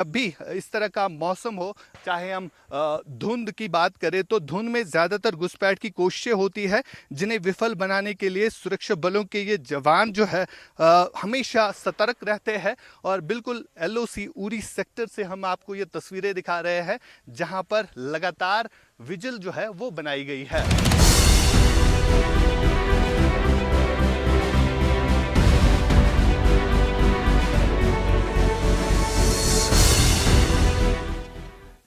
जब भी इस तरह का मौसम हो, चाहे हम धुंध की बात करें तो धुंध में ज़्यादातर घुसपैठ की कोशिशें होती है, जिन्हें विफल बनाने के लिए सुरक्षा बलों के ये जवान जो है हमेशा सतर्क रहते हैं। और बिल्कुल एलओसी उरी सेक्टर से हम आपको ये तस्वीरें दिखा रहे हैं, जहां पर लगातार विजिल जो है वो बनाई गई है।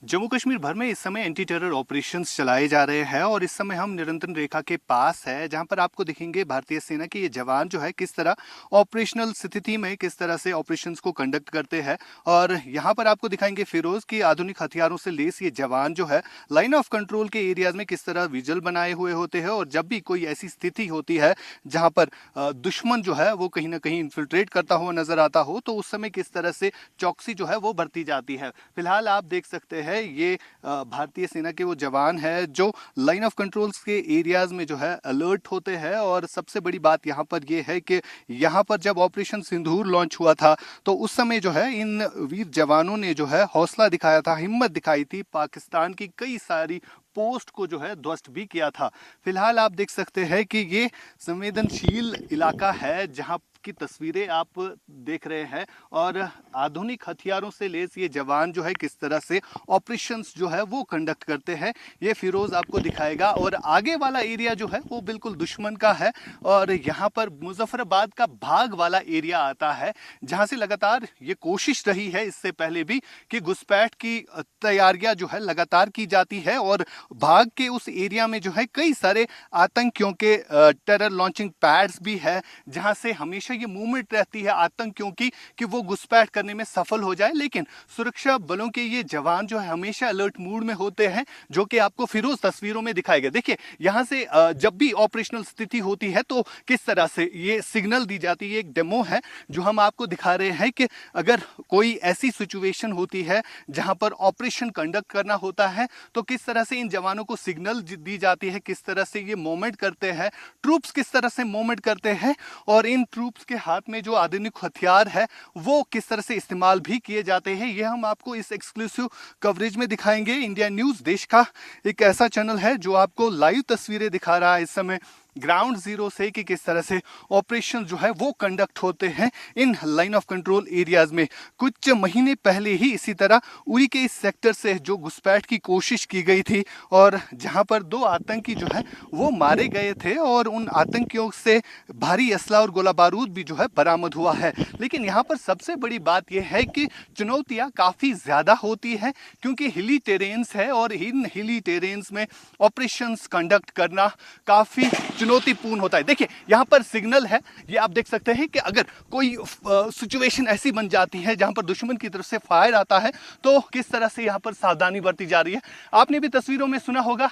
जम्मू कश्मीर भर में इस समय एंटी टेरर ऑपरेशंस चलाए जा रहे हैं और इस समय हम नियंत्रण रेखा के पास है, जहां पर आपको दिखेंगे भारतीय सेना के ये जवान जो है किस तरह ऑपरेशनल स्थिति में किस तरह से ऑपरेशंस को कंडक्ट करते हैं। और यहां पर आपको दिखाएंगे फिरोज की आधुनिक हथियारों से लेस ये जवान जो है लाइन ऑफ कंट्रोल के एरियाज में किस तरह विजल बनाए हुए होते हैं। और जब भी कोई ऐसी स्थिति होती है जहां पर दुश्मन जो है वो कहीं ना कहीं इन्फिल्ट्रेट करता हुआ नजर आता हो, तो उस समय किस तरह से चौकसी जो है वो बरती जाती है। फिलहाल आप देख सकते हैं ये भारतीय सेना के वो जवान है जो लाइन ऑफ कंट्रोल्स के एरियाज में जो है अलर्ट होते हैं। और सबसे बड़ी बात यहाँ पर ये है कि यहाँ पर जब ऑपरेशन सिंदूर लॉन्च हुआ था तो उस समय जो है इन वीर जवानों ने जो है हौसला दिखाया था, हिम्मत दिखाई थी, पाकिस्तान की कई सारी पोस्ट को जो है ध्वस्त भी किया था। फिलहाल आप देख सकते हैं कि ये संवेदनशील इलाका है जहां की तस्वीरें आप देख रहे हैं। और आधुनिक हथियारों से लेस ये जवान जो है किस तरह से ऑपरेशंस जो है वो कंडक्ट करते हैं, ये फिरोज आपको दिखाएगा। और आगे वाला एरिया जो है वो बिल्कुल दुश्मन का है और यहाँ पर मुजफ्फराबाद का भाग वाला एरिया आता है, जहाँ से लगातार ये कोशिश रही है इससे पहले भी कि घुसपैठ की तैयारियां जो है लगातार की जाती है। और भाग के उस एरिया में जो है कई सारे आतंकियों के टेरर लॉन्चिंग पैड्स भी है, जहां से हमेशा ये मूवमेंट रहती है आतंकियों की कि वो घुसपैठ करने में सफल हो जाए। लेकिन सुरक्षा बलों के ये जवान जो है हमेशा अलर्ट मूड में होते हैं, जो कि आपको फिरोज तस्वीरों में दिखाएगा। देखिए यहां से जब भी ऑपरेशनल स्थिति होती है तो किस तरह से ये सिग्नल दी जाती है। एक डेमो है जो हम आपको दिखा रहे हैं कि अगर कोई ऐसी सिचुएशन होती है जहां पर ऑपरेशन कंडक्ट करना होता है तो किस तरह से इन जवानों को सिग्नल दी जाती है, किस तरह से ये मूवमेंट करते हैं, ट्रूप्स किस तरह से मूवमेंट करते हैं और इन ट्रूप्स के हाथ में जो आधुनिक हथियार है वो किस तरह से इस्तेमाल भी किए जाते हैं। ये हम आपको इस एक्सक्लूसिव कवरेज में दिखाएंगे। इंडिया न्यूज देश का एक ऐसा चैनल है जो आपको लाइव तस्वीरें दिखा रहा है इस समय ग्राउंड जीरो से कि किस तरह से ऑपरेशन जो है वो कंडक्ट होते हैं in line of control areas में। कुछ महीने पहले ही इसी तरह उरी के इस सेक्टर से जो घुसपैठ की कोशिश की गई थी और जहां पर 2 आतंकी जो है वो मारे गए थे और उन आतंकियों से भारी असला और गोला बारूद भी जो है बरामद हुआ है। लेकिन यहाँ पर सबसे बड़ी बात यह है कि चुनौतियाँ काफ़ी ज़्यादा होती हैं, क्योंकि हिली टेरेन्स है और इन हिली टेरेन्स में ऑपरेशंस कंडक्ट करना काफ़ी चुनौतीपूर्ण होता है। देखिए यहाँ पर सिग्नल है, ये आप देख सकते हैं कि अगर कोई सिचुएशन ऐसी बन जाती है जहाँ पर दुश्मन की तरफ से फायर आता है तो किस तरह से यहाँ पर सावधानी बरती जा रही है। आपने भी तस्वीरों में सुना होगा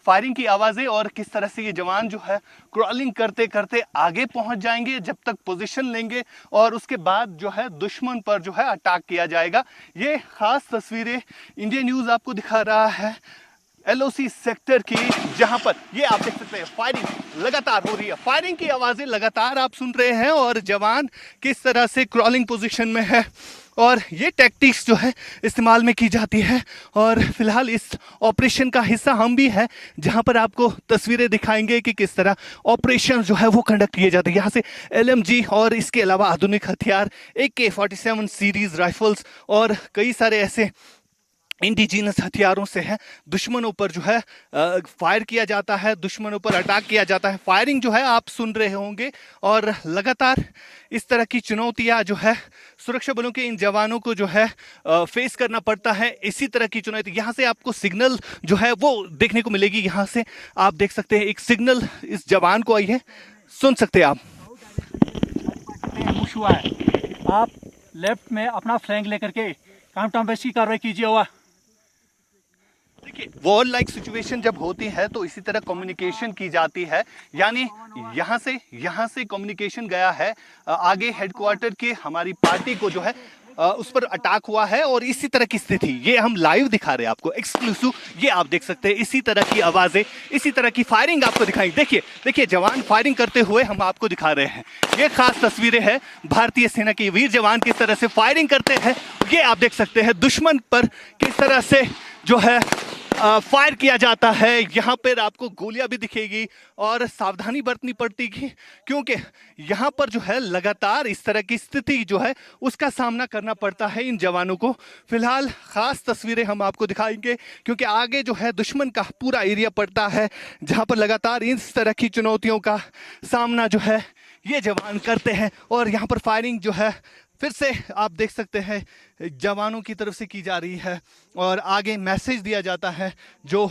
फायरिंग की आवाज़ें और किस तरह से ये जवान जो है क्रॉलिंग करते करते आगे पहुंच जाएंगे जब तक पोजीशन लेंगे और उसके बाद जो है दुश्मन पर जो है अटैक किया जाएगा। ये खास तस्वीरें इंडिया न्यूज़ आपको दिखा रहा है एलओसी सेक्टर की, जहां पर ये आप देख सकते हैं फायरिंग लगातार हो रही है, फायरिंग की आवाज़ें लगातार आप सुन रहे हैं और जवान किस तरह से क्रॉलिंग पोजीशन में है और ये टैक्टिक्स जो है इस्तेमाल में की जाती है। और फिलहाल इस ऑपरेशन का हिस्सा हम भी है, जहां पर आपको तस्वीरें दिखाएंगे कि किस तरह ऑपरेशन जो है वो कंडक्ट किए जाते हैं। यहाँ से एलएमजी और इसके अलावा आधुनिक हथियार AK-47 सीरीज राइफल्स और कई सारे ऐसे इंडिजीनस हथियारों से है दुश्मनों पर जो है फायर किया जाता है, दुश्मनों पर अटैक किया जाता है। फायरिंग जो है आप सुन रहे होंगे और लगातार इस तरह की चुनौतियां जो है सुरक्षा बलों के इन जवानों को जो है फेस करना पड़ता है। इसी तरह की चुनौती यहाँ से आपको सिग्नल जो है वो देखने को मिलेगी। यहाँ से आप देख सकते हैं एक सिग्नल इस जवान को आई है, सुन सकते हैं आप। आप लेफ्ट में अपना फ्लैंक लेकर के काउंटर बेस की कार्रवाई कीजिए। हुआ देखिए वॉर लाइक सिचुएशन जब होती है तो इसी तरह कम्युनिकेशन की जाती है, यानी यहाँ से कम्युनिकेशन गया है आगे हेडक्वार्टर के हमारी पार्टी को जो है उस पर अटैक हुआ है और इसी तरह की स्थिति ये हम लाइव दिखा रहे हैं आपको एक्सक्लूसिव। ये आप देख सकते हैं इसी तरह की आवाज़ें, इसी तरह की फायरिंग आपको दिखाएंगे। देखिए जवान फायरिंग करते हुए हम आपको दिखा रहे हैं। ये खास तस्वीरें हैं भारतीय सेना के वीर जवान किस तरह से फायरिंग करते हैं ये आप देख सकते हैं दुश्मन पर किस तरह से जो है फायर किया जाता है। यहाँ पर आपको गोलियां भी दिखेगी और सावधानी बरतनी पड़ती क्योंकि यहाँ पर जो है लगातार इस तरह की स्थिति जो है उसका सामना करना पड़ता है इन जवानों को। फिलहाल खास तस्वीरें हम आपको दिखाएंगे क्योंकि आगे जो है दुश्मन का पूरा एरिया पड़ता है जहाँ पर लगातार इस तरह की चुनौतियों का सामना जो है ये जवान करते हैं। और यहाँ पर फायरिंग जो है फिर से आप देख सकते हैं जवानों की तरफ से की जा रही है और आगे मैसेज दिया जाता है जो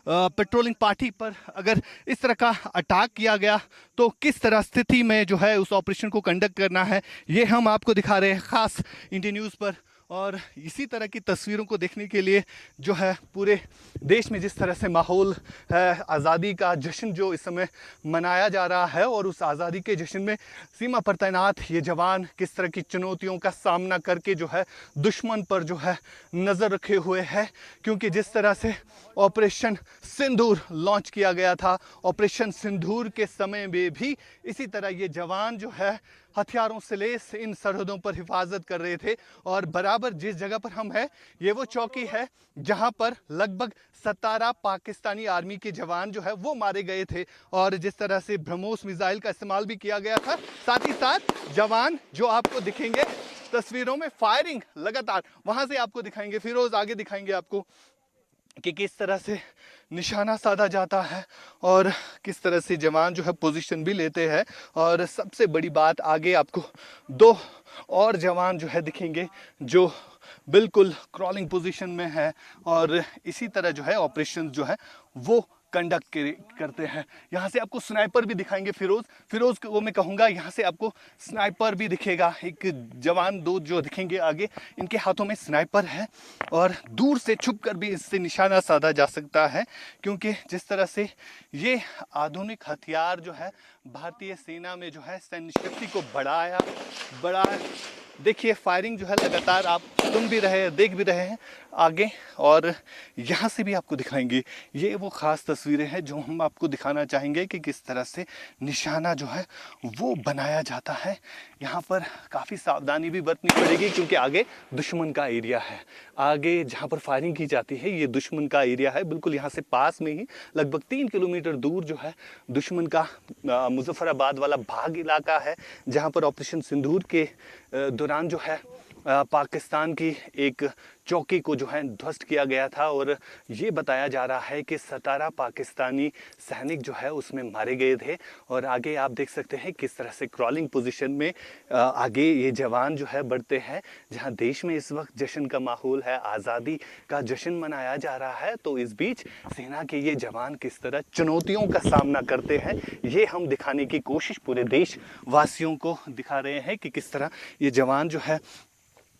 पेट्रोलिंग पार्टी पर अगर इस तरह का अटैक किया गया तो किस तरह स्थिति में जो है उस ऑपरेशन को कंडक्ट करना है, ये हम आपको दिखा रहे हैं ख़ास इंडिया न्यूज़ पर। और इसी तरह की तस्वीरों को देखने के लिए जो है पूरे देश में जिस तरह से माहौल है, आज़ादी का जश्न जो इस समय मनाया जा रहा है और उस आज़ादी के जश्न में सीमा पर तैनात ये जवान किस तरह की चुनौतियों का सामना करके जो है दुश्मन पर जो है नज़र रखे हुए है। क्योंकि जिस तरह से ऑपरेशन सिंदूर लॉन्च किया गया था, ऑपरेशन सिंदूर के समय में भी इसी तरह ये जवान जो है हथियारों से लेस इन सरहदों पर हिफाजत कर रहे थे। और बराबर जिस जगह पर हम हैं ये वो चौकी है जहां पर लगभग 17 पाकिस्तानी आर्मी के जवान जो है वो मारे गए थे और जिस तरह से ब्रह्मोस मिसाइल का इस्तेमाल भी किया गया था। साथ ही साथ जवान जो आपको दिखेंगे तस्वीरों में फायरिंग लगातार वहां से आपको दिखाएंगे, फिरोज आगे दिखाएंगे आपको कि किस तरह से निशाना साधा जाता है और किस तरह से जवान जो है पोजीशन भी लेते हैं। और सबसे बड़ी बात आगे आपको 2 और जवान जो है दिखेंगे जो बिल्कुल क्रॉलिंग पोजीशन में है और इसी तरह जो है ऑपरेशन जो है वो कंडक्ट करते हैं। यहाँ से आपको स्नाइपर भी दिखाएंगे फिरोज को मैं कहूँगा यहाँ से आपको स्नाइपर भी दिखेगा। एक जवान 2 जो दिखेंगे आगे, इनके हाथों में स्नाइपर है और दूर से छुपकर भी इससे निशाना साधा जा सकता है क्योंकि जिस तरह से ये आधुनिक हथियार जो है भारतीय सेना में जो है सैन्य शक्ति को बढ़ाया। देखिए फायरिंग जो है लगातार आप सुन भी रहे हैं, देख भी रहे हैं आगे और यहाँ से भी आपको दिखाएंगे। ये वो ख़ास तस्वीरें हैं जो हम आपको दिखाना चाहेंगे कि किस तरह से निशाना जो है वो बनाया जाता है। यहाँ पर काफ़ी सावधानी भी बरतनी पड़ेगी क्योंकि आगे दुश्मन का एरिया है। आगे जहाँ पर फायरिंग की जाती है ये दुश्मन का एरिया है। बिल्कुल यहाँ से पास में ही लगभग 3 किलोमीटर दूर जो है दुश्मन का मुजफ्फराबाद वाला भाग इलाका है जहाँ पर ऑपरेशन सिंदूर के दौरान जो है पाकिस्तान की एक चौकी को जो है ध्वस्त किया गया था और ये बताया जा रहा है कि 17 पाकिस्तानी सैनिक जो है उसमें मारे गए थे। और आगे आप देख सकते हैं किस तरह से क्रॉलिंग पोजीशन में आगे ये जवान जो है बढ़ते हैं। जहां देश में इस वक्त जश्न का माहौल है, आज़ादी का जश्न मनाया जा रहा है, तो इस बीच सेना के ये जवान किस तरह चुनौतियों का सामना करते हैं ये हम दिखाने की कोशिश पूरे देशवासियों को दिखा रहे हैं कि किस तरह ये जवान जो है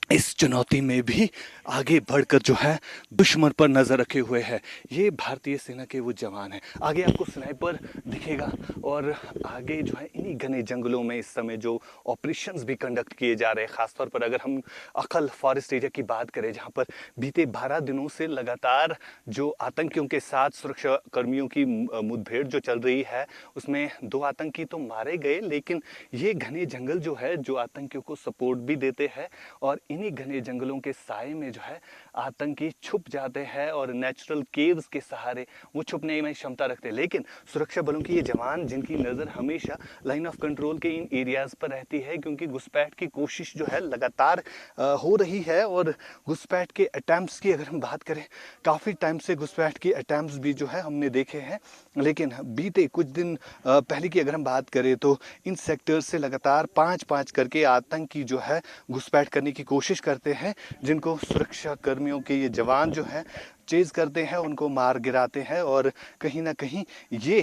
इस चुनौती में भी आगे बढ़कर जो है दुश्मन पर नज़र रखे हुए हैं। ये भारतीय सेना के वो जवान हैं। आगे आपको स्नाइपर दिखेगा और आगे जो है इन्हीं घने जंगलों में इस समय जो ऑपरेशंस भी कंडक्ट किए जा रहे हैं। ख़ासतौर पर अगर हम अखल फॉरेस्ट एरिया की बात करें जहाँ पर बीते 12 दिनों से लगातार जो आतंकियों के साथ सुरक्षा कर्मियों की मुठभेड़ जो चल रही है उसमें 2 आतंकी तो मारे गए, लेकिन ये घने जंगल जो है जो आतंकियों को सपोर्ट भी देते हैं और इन्हीं घने जंगलों के साए में जो है आतंकी छुप जाते हैं और नेचुरल केव्स के सहारे वो छुपने में क्षमता रखते हैं। लेकिन सुरक्षा बलों की ये जवान जिनकी नज़र हमेशा लाइन ऑफ कंट्रोल के इन एरियाज़ पर रहती है क्योंकि घुसपैठ की कोशिश जो है लगातार हो रही है। और घुसपैठ के अटैम्प्ट्स की अगर हम बात करें काफ़ी टाइम से घुसपैठ के अटैम्प्ट्स भी जो है हमने देखे हैं, लेकिन बीते कुछ दिन पहले की अगर हम बात करें तो इन सेक्टर्स से लगातार 5-5 करके आतंकी जो है घुसपैठ करने की कोशिश करते हैं, जिनको सुरक्षा कर्मियों के ये जवान जो हैं चेज़ करते हैं, उनको मार गिराते हैं। और कहीं ना कहीं ये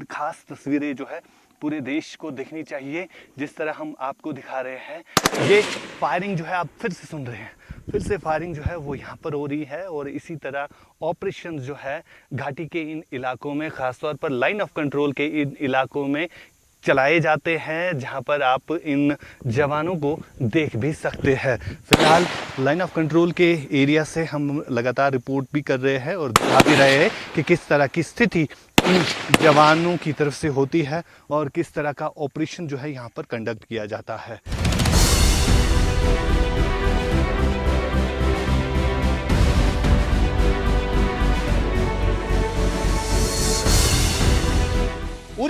खास तस्वीरें जो है पूरे देश को देखनी चाहिए। जिस तरह हम आपको दिखा रहे हैं ये फायरिंग जो है आप फिर से सुन रहे हैं, फिर से फायरिंग जो है वो यहाँ पर हो रही है और इसी तरह ऑपरेशन जो है घाटी के इन इलाकों में ख़ासतौर पर लाइन ऑफ कंट्रोल के इन इलाकों में चलाए जाते हैं जहां पर आप इन जवानों को देख भी सकते हैं। फिलहाल लाइन ऑफ कंट्रोल के एरिया से हम लगातार रिपोर्ट भी कर रहे हैं और दिखा भी रहे हैं कि किस तरह की स्थिति इन जवानों की तरफ से होती है और किस तरह का ऑपरेशन जो है यहाँ पर कंडक्ट किया जाता है।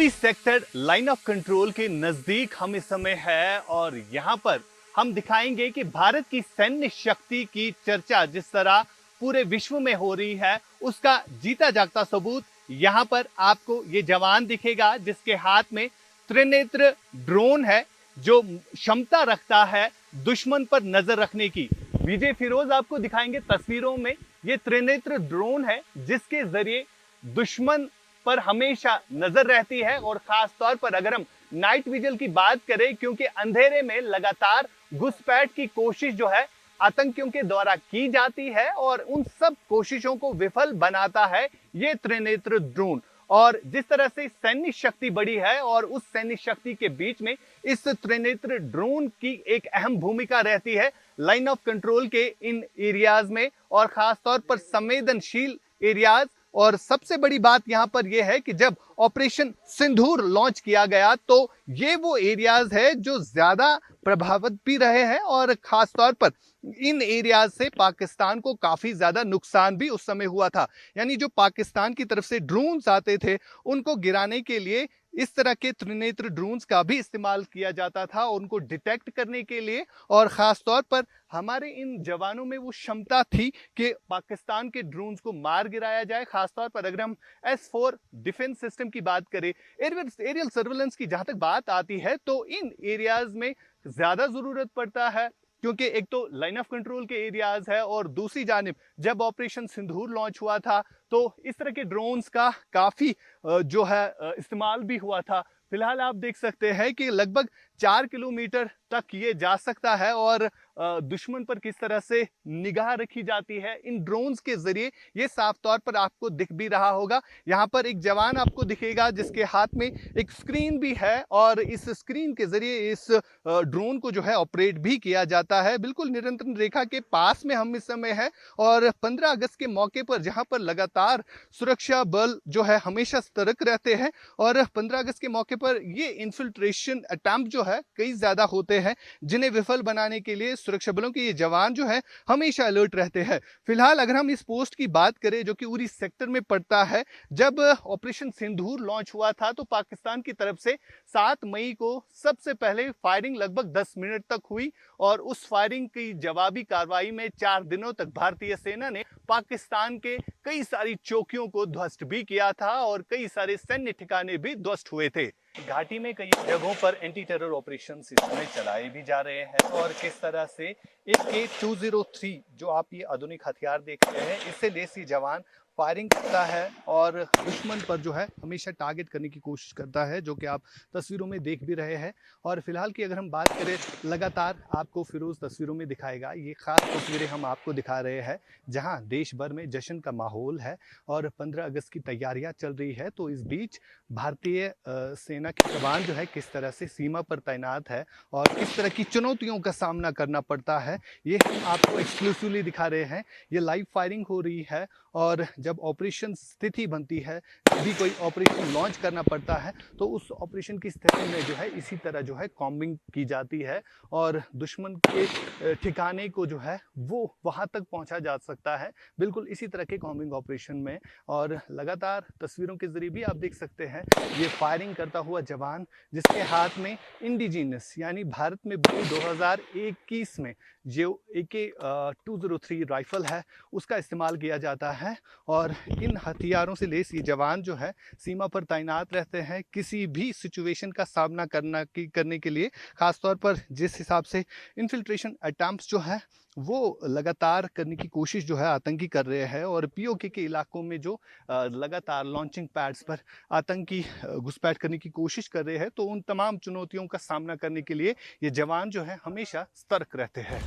Uri sector line of control के नजदीक हम इस समय है और यहाँ पर हम दिखाएंगे कि भारत की सैन्य शक्ति की चर्चा जिस तरह पूरे विश्व में हो रही है उसका जीता जागता सबूत यहाँ पर आपको ये जवान दिखेगा जिसके हाथ में त्रिनेत्र ड्रोन है जो क्षमता रखता है दुश्मन पर नजर रखने की। विजय फिरोज आपको दिखाएंगे तस्वीरों में ये त्रिनेत्र ड्रोन है जिसके जरिए दुश्मन पर हमेशा नजर रहती है और खास तौर पर अगर हम नाइट विजन की बात करें क्योंकि अंधेरे में लगातार घुसपैठ की कोशिश जो है आतंकियों के द्वारा की जाती है और उन सब कोशिशों को विफल बनाता है ये त्रिनेत्र ड्रोन। और जिस तरह से सैन्य शक्ति बड़ी है और उस सैन्य शक्ति के बीच में इस त्रिनेत्र ड्रोन की एक अहम भूमिका रहती है लाइन ऑफ कंट्रोल के इन एरियाज में और खास तौर पर संवेदनशील एरियाज। और सबसे बड़ी बात यहां पर यह है कि जब ऑपरेशन सिंदूर लॉन्च किया गया तो ये वो एरियाज है जो ज्यादा प्रभावित भी रहे हैं और खास तौर पर इन एरियाज से पाकिस्तान को काफी ज्यादा नुकसान भी उस समय हुआ था। यानी जो पाकिस्तान की तरफ से ड्रोन्स आते थे उनको गिराने के लिए इस तरह के त्रिनेत्र ड्रोन्स का भी इस्तेमाल किया जाता था उनको डिटेक्ट करने के लिए। और ख़ास तौर पर हमारे इन जवानों में वो क्षमता थी कि पाकिस्तान के ड्रोन्स को मार गिराया जाए। खास तौर पर अगर हम S4 डिफेंस सिस्टम की बात करें, एरियल सर्वेलेंस की जहाँ तक बात आती है तो इन एरियाज में ज़्यादा ज़रूरत पड़ता है क्योंकि एक तो लाइन ऑफ कंट्रोल के एरियाज है और दूसरी जानिब जब ऑपरेशन सिंदूर लॉन्च हुआ था तो इस तरह के ड्रोन्स का काफ़ी जो है इस्तेमाल भी हुआ था। फिलहाल आप देख सकते हैं कि लगभग 4 किलोमीटर तक ये जा सकता है और दुश्मन पर किस तरह से निगाह रखी जाती है इन ड्रोन्स के जरिए ये साफ तौर पर आपको दिख भी रहा होगा। यहाँ पर एक जवान आपको दिखेगा जिसके हाथ में एक स्क्रीन भी है और इस स्क्रीन के जरिए इस ड्रोन को जो है ऑपरेट भी किया जाता है। बिल्कुल नियंत्रण रेखा के पास में हम इस समय है और 15 अगस्त के मौके पर जहाँ पर लगातार सुरक्षा बल जो है हमेशा सतर्क रहते हैं और 15 अगस्त के मौके पर ये इन्फिल्ट्रेशन अटैम्प्ट जो है कई ज्यादा होते हैं जिन्हें विफल बनाने के लिए सुरक्षा बलों के ये जवान जो है हमेशा अलर्ट रहते हैं। फिलहाल अगर हम इस पोस्ट की बात करें जो कि उरी सेक्टर में पड़ता है, जब ऑपरेशन सिंदूर लॉन्च हुआ था तो पाकिस्तान की तरफ से 7 मई को सबसे पहले फायरिंग लगभग 10 मिनट तक हुई और उस फायरिंग की जवाबी कार्रवाई में 4 दिनों तक भारतीय सेना ने पाकिस्तान के कई सारी चौकियों को ध्वस्त भी किया था और कई सारे सैन्य ठिकाने भी ध्वस्त हुए थे। घाटी में कई जगहों पर एंटी टेरर ऑपरेशन इस समय चलाए भी जा रहे हैं और किस तरह से AK-203 जो आप ये आधुनिक हथियार देख रहे हैं इससे लेस ये जवान फायरिंग करता है और दुश्मन पर जो है हमेशा टारगेट करने की कोशिश करता है जो कि आप तस्वीरों में देख भी रहे हैं। और फिलहाल की अगर हम बात करें लगातार आपको फिरोज तस्वीरों में दिखाएगा, ये खास तस्वीरें हम आपको दिखा रहे हैं जहां देश भर में जश्न का माहौल है और 15 अगस्त की तैयारियां चल रही है। तो इस बीच भारतीय सेना के जवान जो है किस तरह से सीमा पर तैनात है और किस तरह की चुनौतियों का सामना करना पड़ता है ये हम आपको एक्सक्लूसिवली दिखा रहे हैं। ये लाइव फायरिंग हो रही है और जब ऑपरेशन स्थिति बनती है, कभी कोई ऑपरेशन लॉन्च करना पड़ता है तो उस ऑपरेशन की स्थिति में जो है इसी तरह जो है कॉम्बिंग की जाती है और दुश्मन के ठिकाने को जो है वो वहां तक पहुंचा जा सकता है बिल्कुल इसी तरह के कॉम्बिंग ऑपरेशन में। और लगातार तस्वीरों के जरिए भी आप देख सकते हैं ये फायरिंग करता हुआ जवान जिसके हाथ में इंडिजीनस यानी भारत में बनी 2021 में जो AK-203 राइफल है उसका इस्तेमाल किया जाता है और इन हथियारों से लेस ये जवान जो है सीमा पर तैनात रहते हैं किसी भी सिचुएशन का सामना करने के लिए। खासतौर पर जिस हिसाब से इन्फिल्ट्रेशन अटैम्प्ट्स जो है वो लगातार करने की कोशिश जो है आतंकी कर रहे हैं और POK के इलाकों में जो लगातार लॉन्चिंग पैड्स पर आतंकी घुसपैठ करने की कोशिश कर रहे हैं तो उन तमाम चुनौतियों का सामना करने के लिए ये जवान जो है हमेशा सतर्क रहते हैं।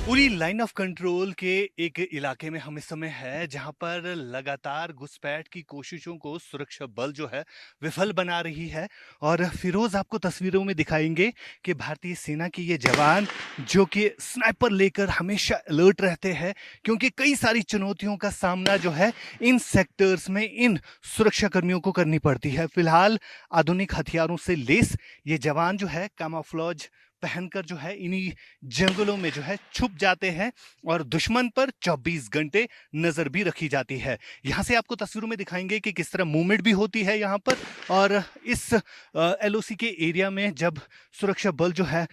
पूरी लाइन ऑफ कंट्रोल के एक इलाके में हम इस समय है जहां पर लगातार घुसपैठ की कोशिशों को सुरक्षा बल जो है विफल बना रही है। और फिरोज आपको तस्वीरों में दिखाएंगे कि भारतीय सेना की ये जवान जो कि स्नाइपर लेकर हमेशा अलर्ट रहते हैं क्योंकि कई सारी चुनौतियों का सामना जो है इन सेक्टर्स में इन सुरक्षा कर्मियों को करनी पड़ती है। फिलहाल आधुनिक हथियारों से लेस ये जवान जो है कैमोफ्लेज पहनकर जो है इन्हीं जंगलों में जो है छुप जाते हैं और दुश्मन पर 24 घंटे नजर भी रखी जाती है। यहाँ से आपको तस्वीरों में दिखाएंगे कि किस तरह मूवमेंट भी होती है यहाँ पर। और इस एलओसी के एरिया में जब सुरक्षा बल जो है